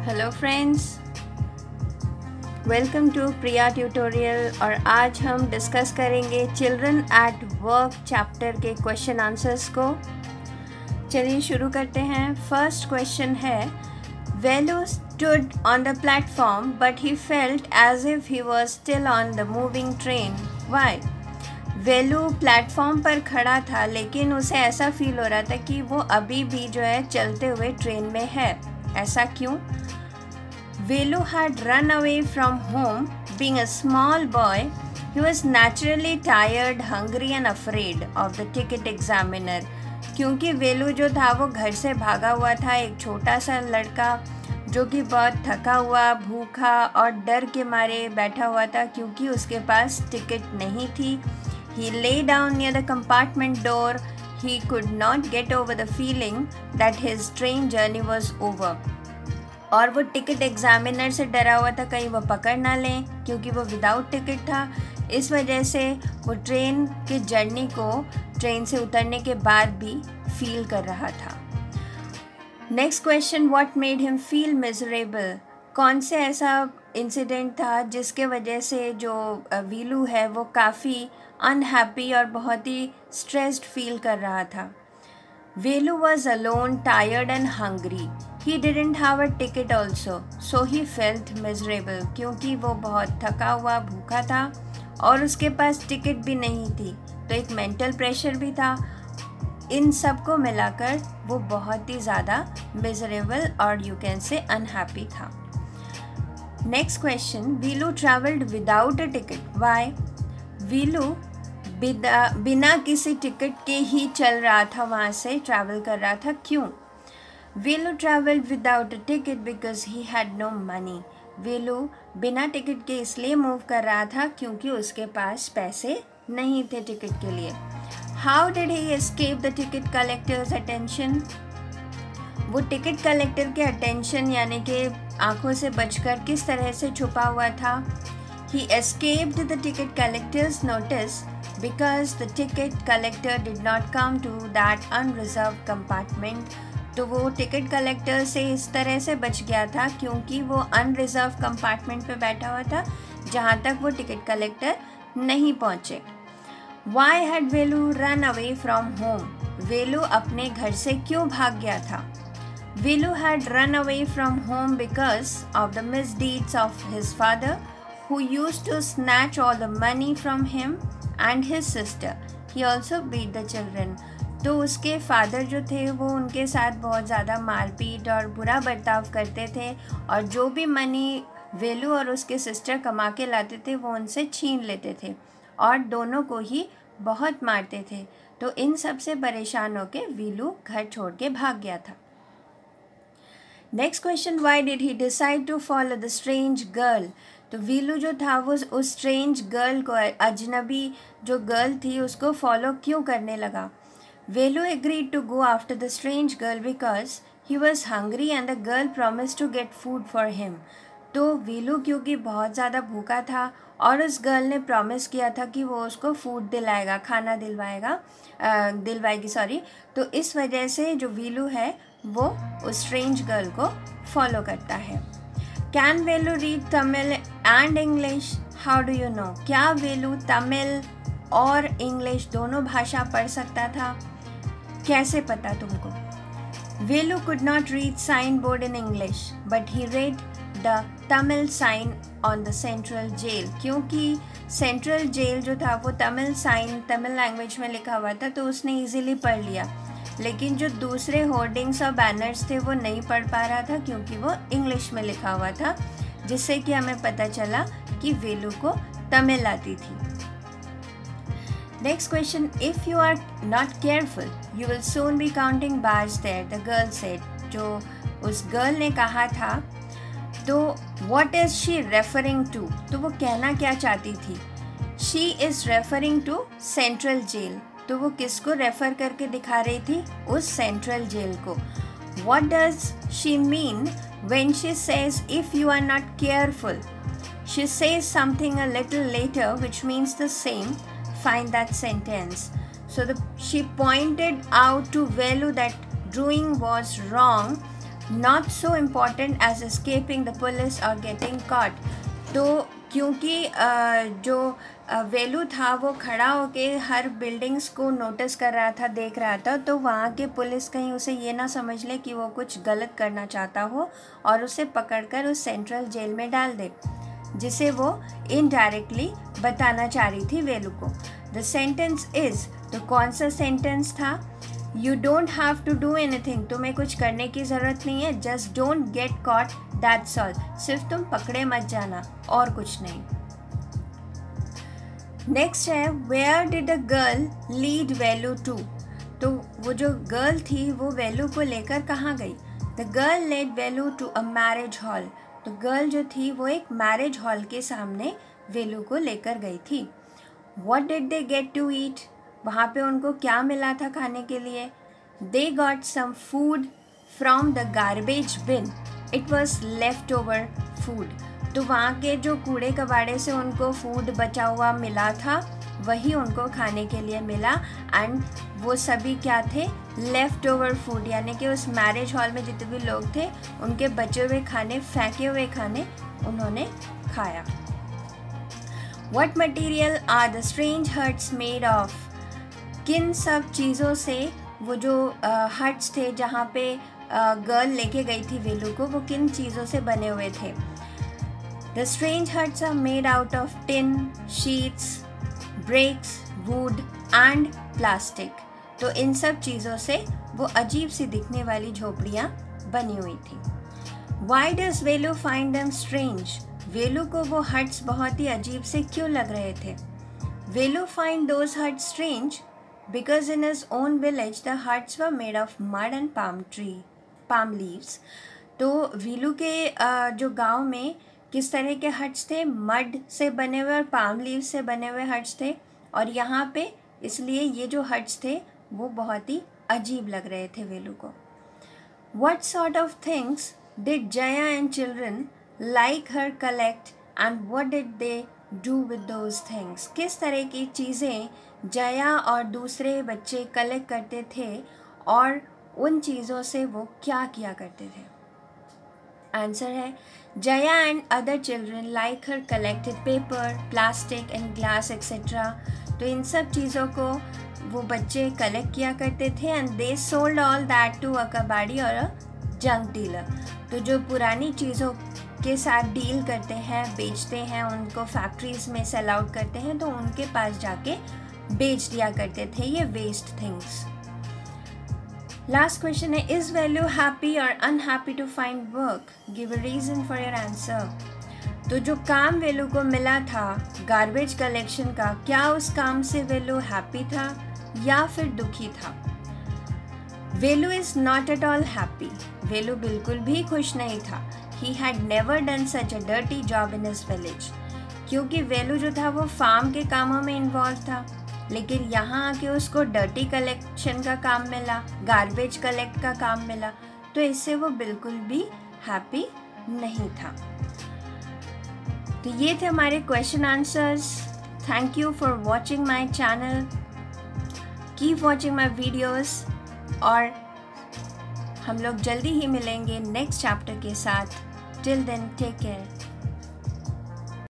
Hello friends, welcome to Priya tutorial. और आज हम डिस्कस करेंगे चिल्ड्रन एट वर्क चैप्टर के क्वेश्चन आंसर्स को। चलिए शुरू करते हैं। फर्स्ट क्वेश्चन है, Velu stood on the platform but he felt as if he was still on the moving train. Why? Velu platform पर खड़ा था लेकिन उसे ऐसा फील हो रहा था कि वो अभी भी जो है चलते हुए ट्रेन में है। ऐसा क्यों? Velu had run away from home. Being a small boy, he was naturally tired, hungry and afraid of the ticket examiner. क्योंकि वेलू जो था वो घर से भागा हुआ था, एक छोटा सा लड़का जो कि बहुत थका हुआ, भूखा और डर के मारे बैठा हुआ था क्योंकि उसके पास टिकट नहीं थी। He lay down near the compartment door. He could not get over the feeling that his train journey was over. और वो टिकट एग्जामिनर से डरा हुआ था कहीं वो पकड़ ना लें क्योंकि वो विदाउट टिकट था। इस वजह से वो ट्रेन की जर्नी को ट्रेन से उतरने के बाद भी फील कर रहा था। Next question, what made him feel miserable? कौन से ऐसा इंसिडेंट था जिसके वजह से जो वीलू है वो काफ़ी अनहैप्पी और बहुत ही स्ट्रेस्ड फील कर रहा था। Velu was alone, tired and hungry. He didn't have a ticket also, so he felt miserable क्योंकि वो बहुत थका हुआ, भूखा था और उसके पास टिकट भी नहीं थी, तो एक मेंटल प्रेशर भी था। इन सब को मिलाकर वो बहुत ही ज़्यादा मिजरेबल और यू कैन से अनहैप्पी था। Next question, Velu traveled without a ticket. Why? Velu बिना किसी टिकट के ही चल रहा था, वहाँ से ट्रैवल कर रहा था। क्यों? Velu travelled without a ticket because he had no money. Velu बिना टिकट के इसलिए मूव कर रहा था क्योंकि उसके पास पैसे नहीं थे टिकट के लिए। How did he escape the ticket collector's attention? वो टिकट कलेक्टर के अटेंशन यानी कि आंखों से बचकर किस तरह से छुपा हुआ था? He escaped the ticket collector's notice because the ticket collector did not come to that unreserved compartment. तो वो टिकट कलेक्टर से इस तरह से बच गया था क्योंकि वो अनरिजर्व कंपार्टमेंट पे बैठा हुआ था जहाँ तक वो टिकट कलेक्टर नहीं पहुँचे। Why had Velu run away from home? वेलू अपने घर से क्यों भाग गया था? Velu had run away from home because of the misdeeds of his father, who used to snatch all the money from him and his sister. He also beat the children. तो उसके father जो थे वो उनके साथ बहुत ज़्यादा मारपीट और बुरा बर्ताव करते थे और जो भी मनी वेलू और उसके सिस्टर कमा के लाते थे वो उनसे छीन लेते थे और दोनों को ही बहुत मारते थे। तो इन सब से परेशान होकर वेलू घर छोड़ के भाग गया था। Next question, why did he decide to follow the strange girl? तो वीलू जो था वो उस स्ट्रेंज गर्ल को, अजनबी जो गर्ल थी, उसको फॉलो क्यों करने लगा? Velu agreed to go after the strange girl because he was hungry and the girl promise to get food for him. तो वीलू क्योंकि बहुत ज़्यादा भूखा था और उस गर्ल ने प्रॉमिस किया था कि वो उसको फूड दिलाएगा, खाना दिलवाएगी सॉरी। तो इस वजह से जो वीलू है वो उस स्ट्रेंज गर्ल को फॉलो करता है। Can Velu read Tamil and English? How do you know? क्या वेलू तमिल और इंग्लिश दोनों भाषा पढ़ सकता था? कैसे पता तुमको? Velu could not read sign board in English but he read the Tamil sign on the central jail. क्योंकि सेंट्रल जेल जो था वो तमिल साइन तमिल लैंग्वेज में लिखा हुआ था तो उसने इजीली पढ़ लिया, लेकिन जो दूसरे होर्डिंग्स और बैनर्स थे वो नहीं पढ़ पा रहा था क्योंकि वो इंग्लिश में लिखा हुआ था, जिससे कि हमें पता चला कि वेलू को तमिल आती थी। Next question, if you are not careful you will soon be counting bars there, the girl said. जो उस गर्ल ने कहा था, तो what is she referring to? तो वो कहना क्या चाहती थी? She is referring to central jail. तो वो किसको रेफर करके दिखा रही थी? उस सेंट्रल जेल को। What does she mean when she says if you are not careful? She says something a little later which means the same. Find that sentence. So she pointed out to Velu that doing was wrong not so important as escaping the police और getting caught. तो क्योंकि जो वेलू था वो खड़ा होके हर buildings को notice कर रहा था, देख रहा था, तो वहाँ के पुलिस कहीं उसे ये ना समझ ले कि वो कुछ गलत करना चाहता हो और उसे पकड़कर उस सेंट्रल जेल में डाल दे, जिसे वो इनडायरेक्टली बताना चाह रही थी वेलू को। द सेंटेंस इज, तो कौन सा सेंटेंस था? You don't have to do anything, तुम्हें कुछ करने की ज़रूरत नहीं है, just don't get caught, that's all, सिर्फ तुम पकड़े मत जाना और कुछ नहीं। नेक्स्ट है where did the girl lead Velu to, तो वो जो गर्ल थी वो वेलू को लेकर कहाँ गई? The girl led Velu to a marriage hall, तो गर्ल जो थी वो एक मैरिज हॉल के सामने वेलू को लेकर गई थी। What did they get to eat? वहाँ पे उनको क्या मिला था खाने के लिए? They got some food from the garbage bin. It was leftover food. तो वहाँ के जो कूड़े कबाड़े से उनको फूड बचा हुआ मिला था वही उनको खाने के लिए मिला, एंड वो सभी क्या थे? लेफ्ट ओवर फूड, यानी कि उस मैरिज हॉल में जितने भी लोग थे उनके बचे हुए खाने, फेंके हुए खाने उन्होंने खाया। What material are the strange huts made of? किन सब चीज़ों से वो जो हट्स थे जहाँ पे गर्ल लेके गई थी वेलू को, वो किन चीज़ों से बने हुए थे? The strange huts are made out of tin, sheets, bricks, wood and plastic. तो इन सब चीज़ों से वो अजीब सी दिखने वाली झोपड़ियाँ बनी हुई थी। Why does Velu find them strange? वेलू को वो हट्स बहुत ही अजीब से क्यों लग रहे थे? Velu find those huts strange because in his own village the huts were made of mud and palm leaves. तो वेलू के जो गांव में किस तरह के हट्स थे? मड से बने हुए और पाम लीव्स से बने हुए हट्स थे, और यहाँ पे इसलिए ये जो हट्स थे वो बहुत ही अजीब लग रहे थे वेलू को। What sort of things did Jaya and children like her collect and what did they do with those things? किस तरह की चीज़ें जया और दूसरे बच्चे कलेक्ट करते थे और उन चीज़ों से वो क्या किया करते थे? आंसर है Jaya and other children like her collected paper, plastic and glass etcetera. तो इन सब चीज़ों को वो बच्चे कलेक्ट किया करते थे and they sold all that to a कबाड़ी और अ जंक डीलर। तो जो पुरानी चीज़ों के साथ डील करते हैं, बेचते हैं, उनको फैक्ट्रीज में सेल आउट करते हैं, तो उनके पास जाके बेच दिया करते थे ये वेस्ट थिंग्स। लास्ट क्वेश्चन है इज वेलू हैप्पी और unhappy to find work? Give a reason for your answer. तो जो काम वेलू को मिला था गार्बेज कलेक्शन का, क्या उस काम से वेलू हैप्पी था या फिर दुखी था? Velu is not at all happy. Velu बिल्कुल भी खुश नहीं था। He had never done such a dirty job in his village. क्योंकि वेलू जो था वो फार्म के कामों में इन्वॉल्व था, लेकिन यहाँ आके उसको डर्टी कलेक्शन का काम मिला, गार्बेज कलेक्ट का काम मिला, तो इससे वो बिल्कुल भी हैप्पी नहीं था। तो ये थे हमारे question answers. Thank you for watching my channel, keep watching my videos, और हम लोग जल्दी ही मिलेंगे नेक्स्ट चैप्टर के साथ। Till then take care.